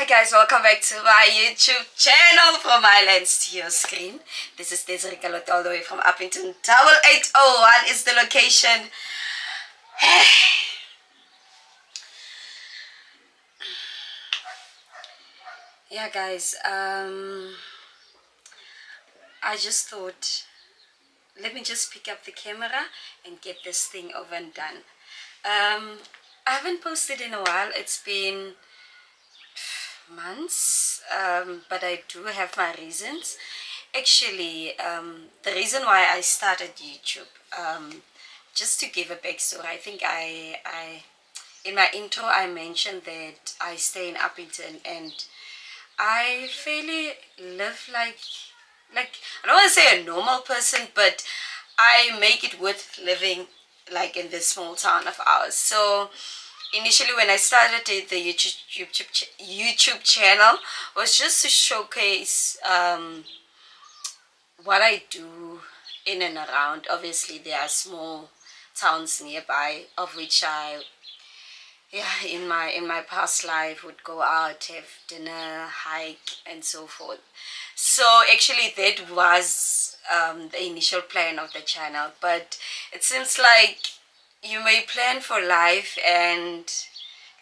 Hi guys, welcome back to my YouTube channel from my lens to your screen. This is Desiree Kalot all the way from Uppington. 8801 is the location. Yeah guys, I just thought, let me just pick up the camera and get this thing over and done. I haven't posted in a while. It's been months, but I do have my reasons. Actually, the reason why I started YouTube, just to give a backstory, I think I in my intro I mentioned that I stay in Uppington and I fairly live like I don't want to say a normal person, but I make it worth living like in this small town of ours. So initially when I started the YouTube channel was just to showcase what I do in and around. Obviously there are small towns nearby of which I in my past life would go out, have dinner, hike and so forth. So actually that was the initial plan of the channel, but it seems like you may plan for life and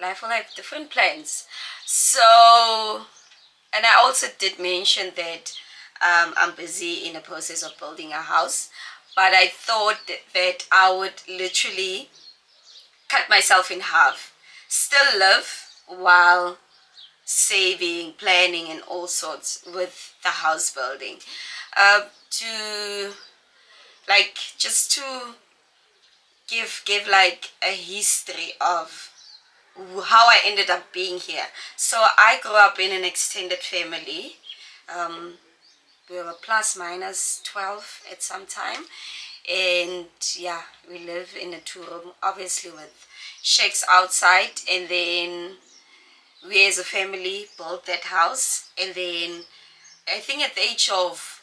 life will have different plans. So, and I also did mention that I'm busy in the process of building a house, but I thought that I would literally cut myself in half, still live while saving, planning and all sorts with the house building, to like just to give like a history of how I ended up being here. So I grew up in an extended family. We were plus minus 12 at some time, and yeah, we live in a two-room, obviously with shacks outside, and then we as a family built that house. And then I think at the age of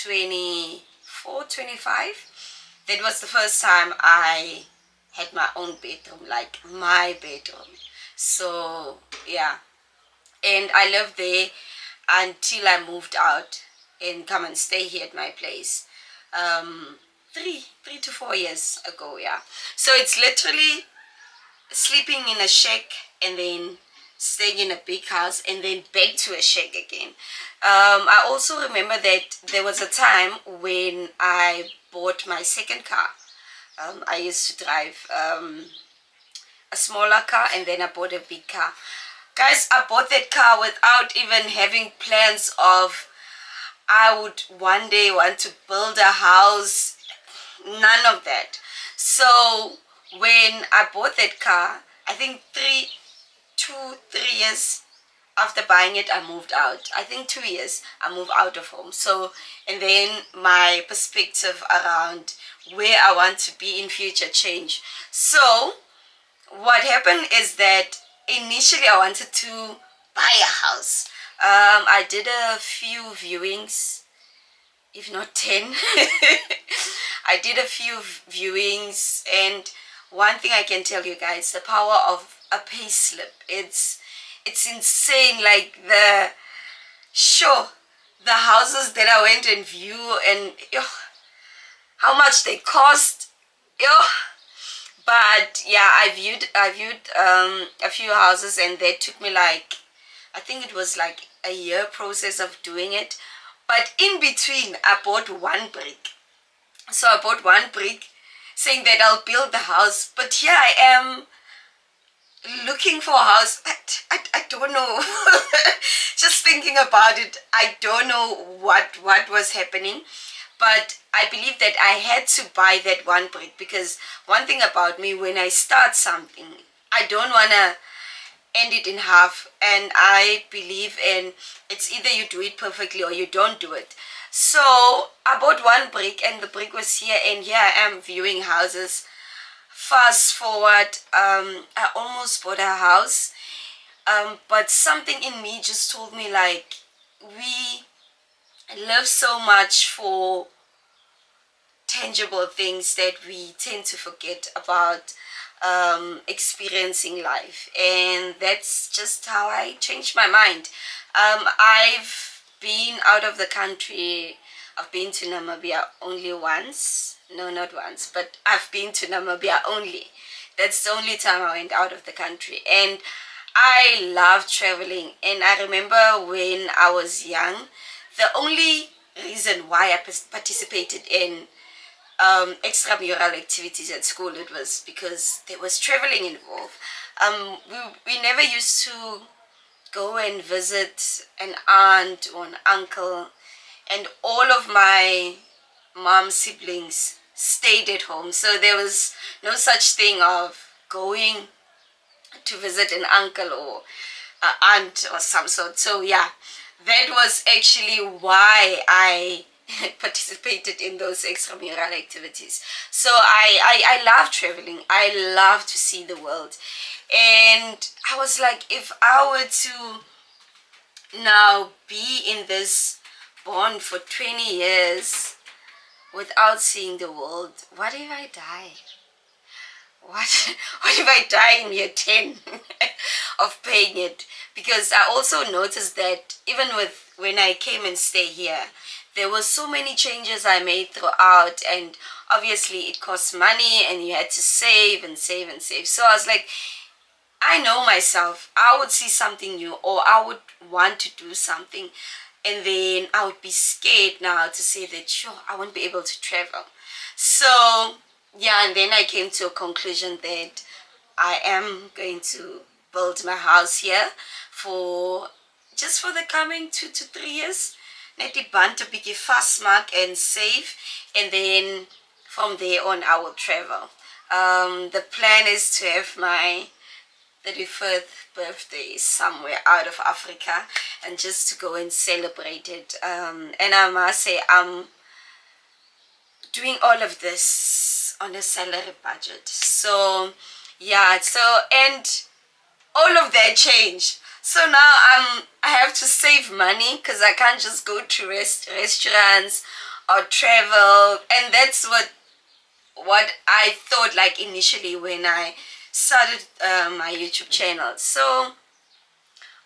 24, 25, that was the first time I had my own bedroom, like my bedroom. So yeah, and I lived there until I moved out and come and stay here at my place, three to 4 years ago. Yeah, so it's literally sleeping in a shack and then staying in a big house and then back to a shack again. I also remember that there was a time when I bought my second car. I used to drive a smaller car and then I bought a big car. Guys, I bought that car without even having plans of I would one day want to build a house. None of that. So when I bought that car, I think 3 years after buying it, I moved out. I think 2 years I moved out of home. So, and then my perspective around where I want to be in future changed. So what happened is that initially I wanted to buy a house. I did a few viewings, if not 10. I did a few viewings, and one thing I can tell you guys, the power of a pay slip, it's insane. Like the houses that I went and view, and how much they cost. But yeah, I viewed a few houses, and they took me like, I think it was like a year process of doing it. But in between I bought one brick. So I bought one brick saying that I'll build the house, but here I am looking for a house. I don't know. Just thinking about it, I don't know what was happening, but I believe that I had to buy that one brick, because one thing about me, when I start something, I don't want to end it in half, and I believe in, it's either you do it perfectly or you don't do it. So I bought one brick and the brick was here, and here I am viewing houses. Fast forward, I almost bought a house, but something in me just told me like, we live so much for tangible things that we tend to forget about experiencing life, and that's just how I changed my mind. I've been out of the country. I've been to Namibia only once. No, not once, but I've been to Namibia only. That's the only time I went out of the country, and I love traveling. And I remember when I was young, the only reason why I participated in extramural activities at school, it was because there was traveling involved. We never used to go and visit an aunt or an uncle, and all of my mom's siblings stayed at home. So there was no such thing of going to visit an uncle or aunt or some sort. So yeah, that was actually why I participated in those extramural activities. So I love traveling. I love to see the world. And I was like, if I were to now be in this bond for 20 years without seeing the world, what if I die? What what if I die in year 10 of paying it? Because I also noticed that even with when I came and stay here, there were so many changes I made throughout, and obviously it costs money and you had to save and save and save. So I was like, I know myself. I would see something new, or I would want to do something, and then I would be scared now to say that sure I won't be able to travel. So yeah, and then I came to a conclusion that I am going to build my house here for just for the coming 2 to 3 years. Net die band 'n bietjie vasmaak and save, and then from there on I will travel. The plan is to have my 31st birthday somewhere out of Africa, and just to go and celebrate it. And I must say, I'm doing all of this on a salary budget. So yeah, so and all of that changed. So now I have to save money because I can't just go to restaurants or travel, and that's what I thought like initially when I started my YouTube channel. So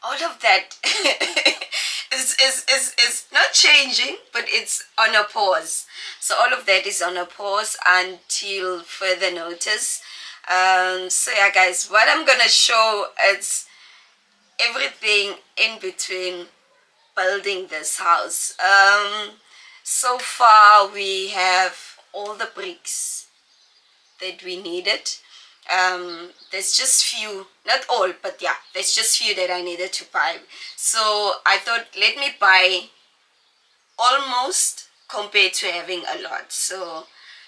all of that is not changing, but it's on a pause. So all of that is on a pause until further notice. So yeah, guys, what I'm gonna show is everything in between building this house. So far we have all the bricks that we needed. There's just few, not all, but yeah, there's just few that I needed to buy. So I thought, let me buy almost compared to having a lot. So,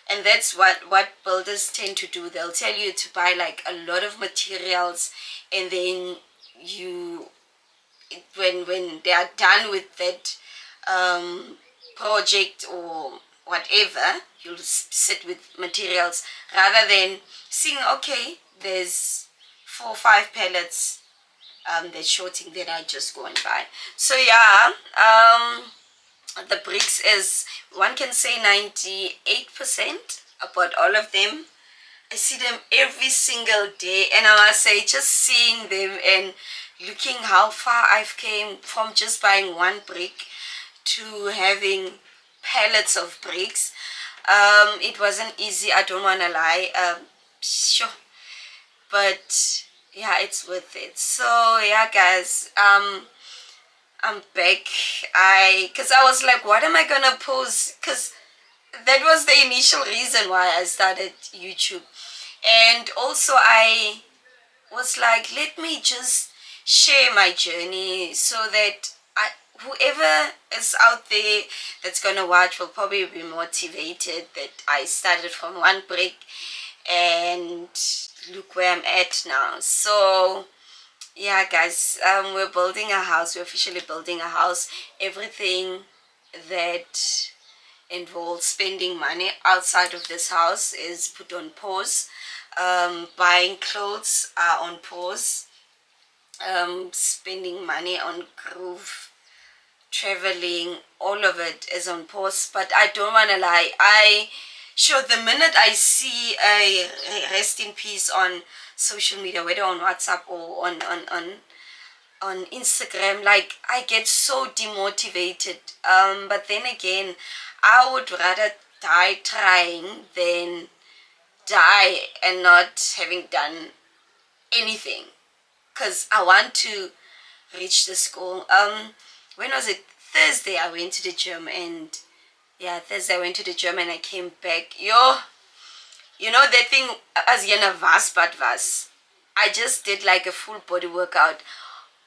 and that's what builders tend to do. They'll tell you to buy like a lot of materials, and then you, when they are done with that project or whatever, you'll sit with materials rather than seeing, okay, there's 4 or 5 pallets that shorting, that I just go and buy. So yeah, the bricks is, one can say, 98% about all of them. I see them every single day, and I must say, just seeing them and looking how far I've came from just buying one brick to having pallets of bricks. It wasn't easy, I don't want to lie. Sure, but yeah, it's worth it. So yeah, guys, I'm back. Because I was like, what am I gonna post? Because that was the initial reason why I started YouTube. And also I was like, let me just share my journey so that whoever is out there that's gonna watch will probably be motivated that I started from one brick and look where I'm at now. So yeah, guys, we're building a house. We're officially building a house. Everything that involves spending money outside of this house is put on pause. Buying clothes are on pause. Spending money on groove, traveling, all of it is on pause. But I don't want to lie, I sure, the minute I see a rest in peace on social media, whether on WhatsApp or on Instagram, like I get so demotivated. But then again, I would rather die trying than die and not having done anything, because I want to reach this goal. When was it? Thursday I went to the gym, and yeah, Thursday I went to the gym and I came back. Yo, you know the thing as yana vas but vas. I just did like a full body workout.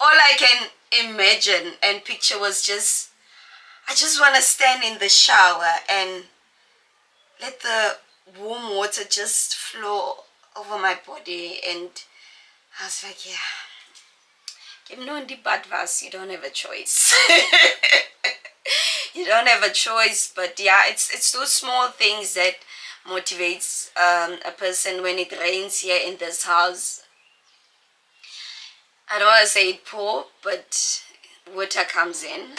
All I can imagine and picture was just, I just want to stand in the shower and let the warm water just flow over my body. And I was like, yeah, you don't have a choice. You don't have a choice. But yeah, it's those small things that motivates a person. When it rains here in this house, I don't want to say it poor, but water comes in.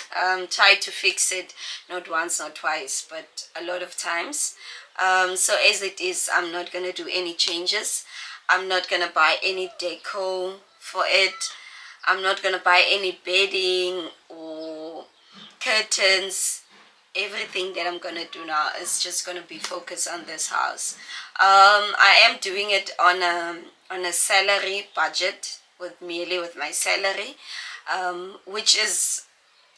Try to fix it, not once, not twice, but a lot of times. So as it is, I'm not gonna do any changes. I'm not gonna buy any deco for it. I'm not gonna buy any bedding or curtains. Everything that I'm gonna do now is just gonna be focused on this house. I am doing it on a salary budget, with merely with my salary, which is,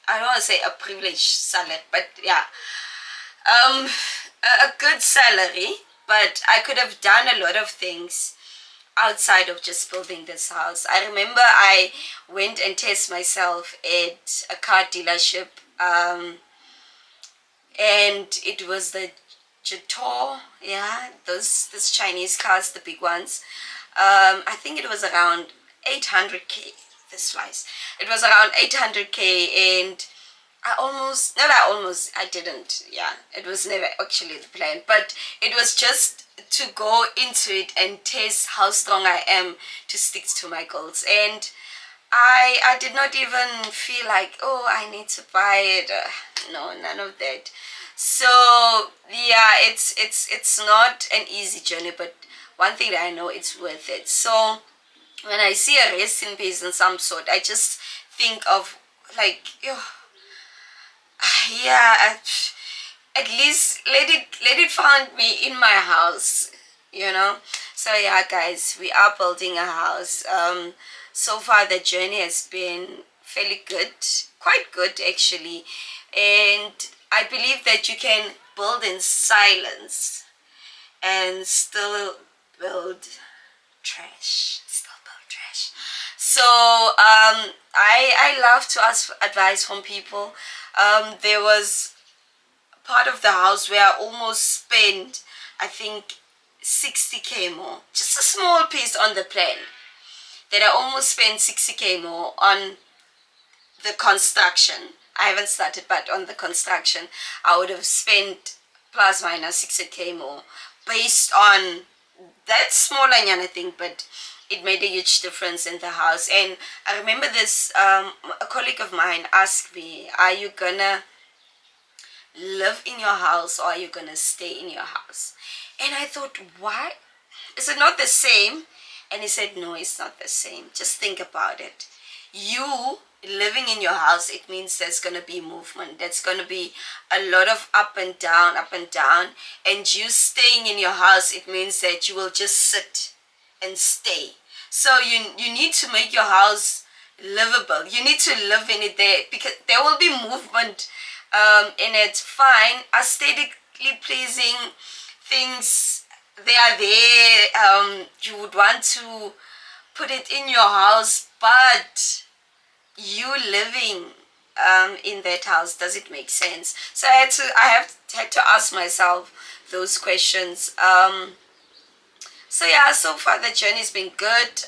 I don't want to say a privileged salary, but yeah, a good salary. But I could have done a lot of things outside of just building this house. I remember I went and test myself at a car dealership, and it was the Jator, yeah, those Chinese cars, the big ones. I think it was around 800k. This slice, it was around 800k, and I didn't. Yeah, it was never actually the plan, but it was just to go into it and test how strong I am to stick to my goals. And I did not even feel like, oh, I need to buy it. No, none of that. So yeah, it's not an easy journey, but one thing that I know, it's worth it. So when I see a rest in peace in some sort, I just think of like, yeah, at least let it find me in my house, you know. So yeah, guys, we are building a house. So far the journey has been fairly good, quite good actually, and I believe that you can build in silence and still build trash. Still build trash. So I love to ask advice from people. There was part of the house where I almost spent, I think, 60k more. Just a small piece on the plan that I almost spent 60k more on the construction. I haven't started, but on the construction, I would have spent plus minus 60k more based on that small anyana thing, but it made a huge difference in the house. And I remember this, a colleague of mine asked me, are you gonna live in your house or are you gonna stay in your house? And I thought, why? Is it not the same? And he said, no, it's not the same. Just think about it. You living in your house, it means there's going to be movement. There's going to be a lot of up and down, up and down. And you staying in your house, it means that you will just sit and stay. So you need to make your house livable. You need to live in it there, because there will be movement in it. Fine, aesthetically pleasing things, they are there. You would want to put it in your house, but you living in that house, does it make sense? So I had to ask myself those questions. So yeah, so far the journey's been good.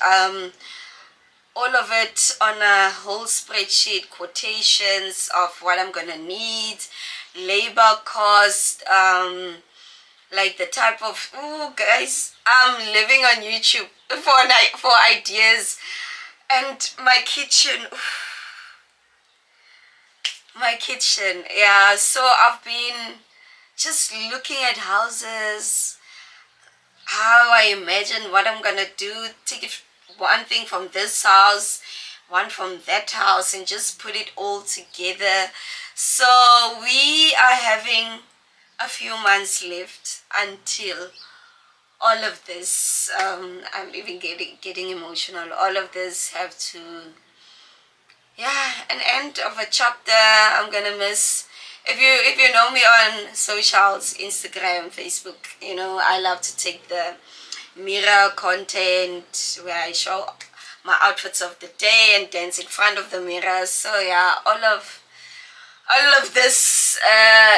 All of it on a whole spreadsheet, quotations of what I'm gonna need, labor cost, like the type of, oh guys, I'm living on YouTube for ideas. And my kitchen, yeah, so I've been just looking at houses, how I imagine what I'm gonna do, take it one thing from this house, one from that house, and just put it all together. So we are having a few months left until all of this. I'm even getting emotional. All of this have to, yeah, an end of a chapter. I'm gonna miss. If you know me on socials, Instagram, Facebook, I love to take the mirror content where I show my outfits of the day and dance in front of the mirror. So yeah, all of this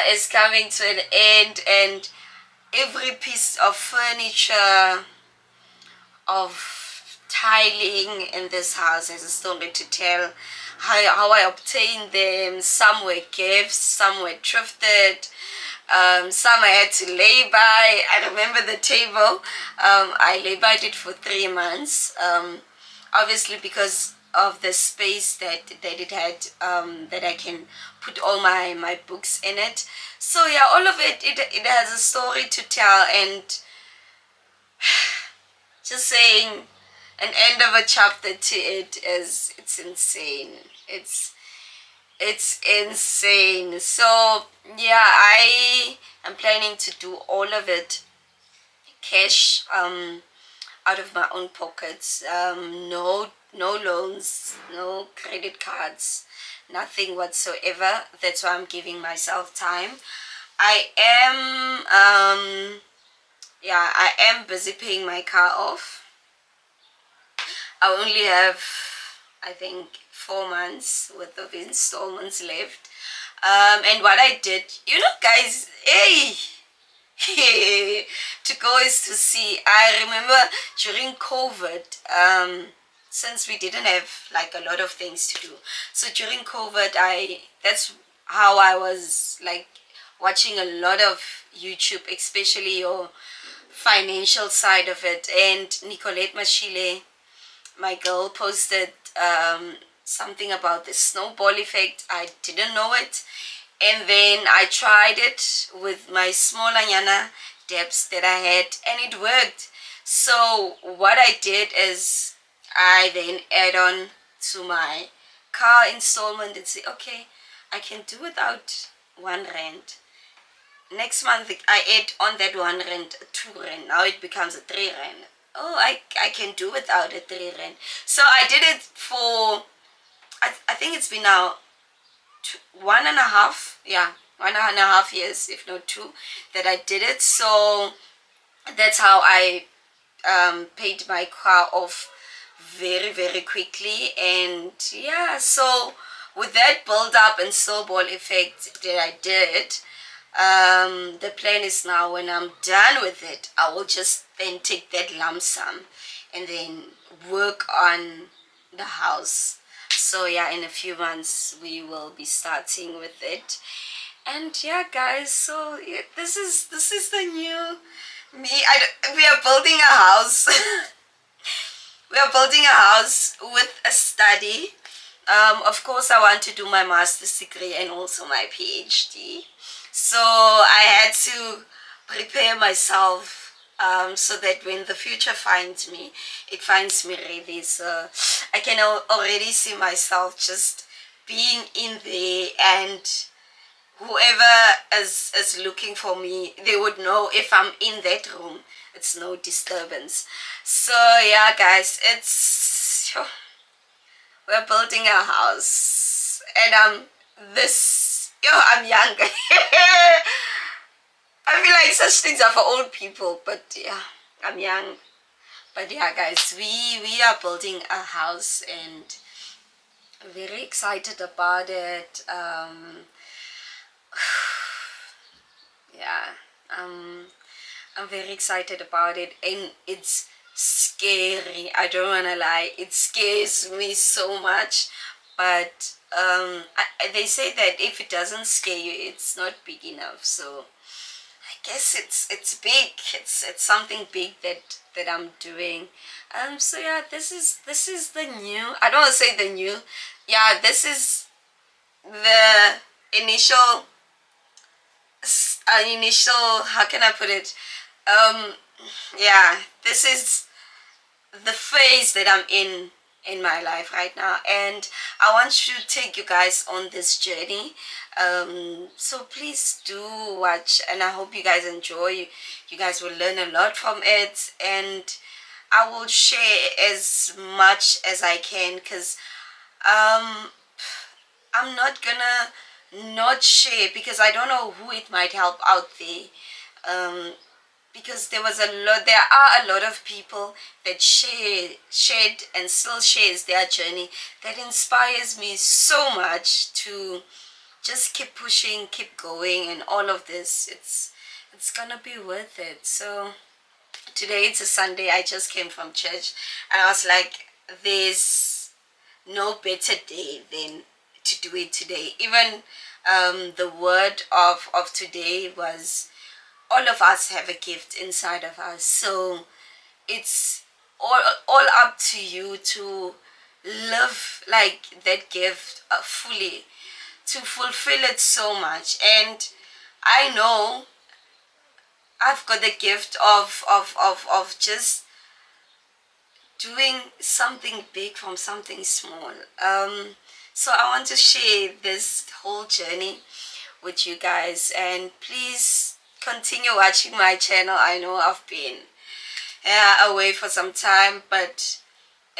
is coming to an end, and every piece of furniture, of tiling in this house has a story to tell. How I obtained them. Some were gifts, some were thrifted, some I had to lay by. I remember the table. I lay by it for 3 months. Obviously, because of the space that it had, that I can put all my books in it. So yeah, all of it has a story to tell, and just saying an end of a chapter to it's insane. It's insane. So yeah, I am planning to do all of it cash, out of my own pockets. No loans, no credit cards, nothing whatsoever. That's why I'm giving myself time. I am I am busy paying my car off. I only have, I think, 4 months worth of installments left. And what I did, guys, hey, to go is to see. I remember during COVID, since we didn't have like a lot of things to do. So during COVID, that's how I was like watching a lot of YouTube, especially your financial side of it. And Nicolette Mashile, my girl, posted something about the snowball effect. I didn't know it, and then I tried it with my small Anyana debts that I had, and it worked. So what I did is I then add on to my car installment and say, okay, I can do without 1 rand. Next month I add on that 1 rand, 2 rand. Now it becomes a 3 rand. Oh, I can do without a 3 rand. So I did it for, I think it's been now 1.5 years, if not 2, that I did it. So that's how I paid my car off very, very quickly. And yeah, so with that build up and snowball effect that I did, the plan is now when I'm done with it, I will just then take that lump sum and then work on the house. So yeah, in a few months we will be starting with it. And yeah, guys, so yeah, this is the new me. We are building a house. We are building a house with a study. Of course, I want to do my master's degree and also my PhD. So I had to prepare myself, so that when the future finds me, it finds me ready. So I can already see myself just being in there, and whoever is looking for me, they would know if I'm in that room. It's no disturbance. So yeah, guys, we're building a house, and I'm young. I feel like such things are for old people, but yeah, I'm young. But yeah, guys, we are building a house, and I'm very excited about it. Yeah, I'm very excited about it, and it's scary. I don't wanna lie, it scares me so much. But they say that if it doesn't scare you, it's not big enough. So I guess it's big. It's something big that I'm doing. So yeah, this is the new. I don't want to say the new. Yeah, this is the initial initial, how can I put it, yeah, this is the phase that I'm in my life right now, and I want to take you guys on this journey. So please do watch, and I hope you guys enjoy. You guys will learn a lot from it, and I will share as much as I can, because um I'm not gonna not share, because I don't know who it might help out there. Because there are a lot of people that shared and still shares their journey, that inspires me so much to just keep pushing, keep going, and all of this. It's gonna be worth it. So today, it's a Sunday. I just came from church, and I was like, there's no better day than to do it today. Even the word of today was, all of us have a gift inside of us, so it's all up to you to live like that gift fully, to fulfill it so much. And I know I've got the gift of just doing something big from something small. So I want to share this whole journey with you guys, and please continue watching my channel. I know I've been away for some time, but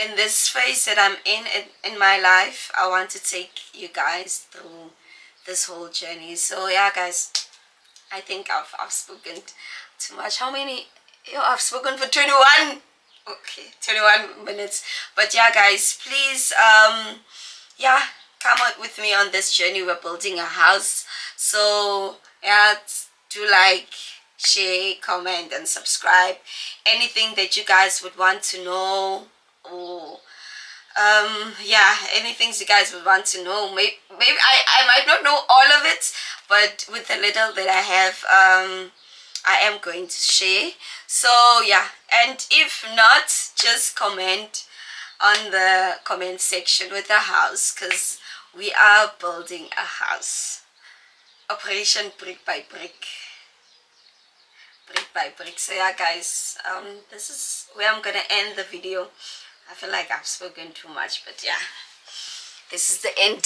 in this phase that I'm in my life, I want to take you guys through this whole journey. So yeah, guys, I think I've spoken too much. How many? I've spoken for 21. Okay, 21 minutes. But yeah, guys, please yeah, come out with me on this journey. We're building a house, so yeah, do like, share, comment, and subscribe. Anything that you guys would want to know, or yeah, anything you guys would want to know. Maybe I might not know all of it, but with the little that I have, I am going to share. So yeah, and if not, just comment on the comment section with the house, because we are building a house. Operation brick by brick, brick by brick. So yeah, guys, this is where I'm gonna end the video. I feel like I've spoken too much, but yeah, this is the end.